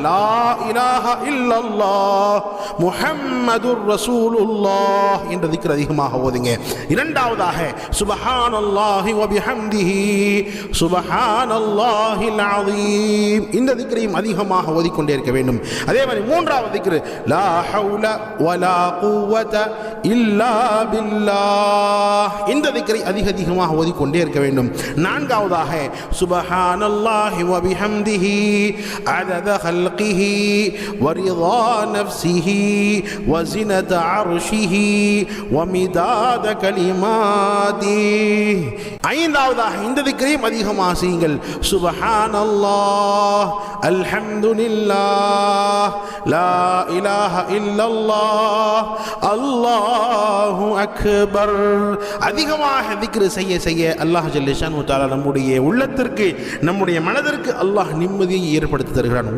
லா இலாஹ இல்லல்லாஹ் முஹம்மதுர் ரசூலுல்லாஹ் என்ற திக்ர் அதிகமாக ஓதுங்க. இரண்டாவதாக சுப்ஹானல்லாஹி வ பிஹம்திஹி சுப்ஹானல்லாஹில் அஸீம் இந்த திக்ரையும் அதிகமாக ஓதிக்கொண்டே இருக்க வேண்டும். அதே மாதிரி மூன்றாவது திக்ர் லா ஹவுல வலா குவத இல்லா பில்லாஹ் இந்த திக்ரை அதிகமாக ஓதிக்கொண்டே இருக்க வேண்டும். நான்காவதாக சுப்ஹானல்லாஹி வ பிஹம்திஹி அதத ஹல்கிஹி வ ரிதா நஃப்ஸிஹி வ ஸினத அர்ஷிஹி வ மிதாத கலிமாத்திஹி ஐந்தாவதாக இந்த திக்ரையும் அதிகமாக செய்யுங்கள். சுப்ஹானல்லாஹ் அல்ஹம்துலில்லாஹ் லா இலாஹ இல்லல்லாஹ் அல்லாஹு அக்பர். அதிகமாக திக்ர் செய்ய செய்ய அல்லாஹ் ஜல்ல ஷானஹு தஆலா நம்முடைய உள்ளத்திற்கு நம்முடைய மனதிற்கு அல்லாஹ் நிம்மதியை ஏற்படுத்தி தருகிறான்.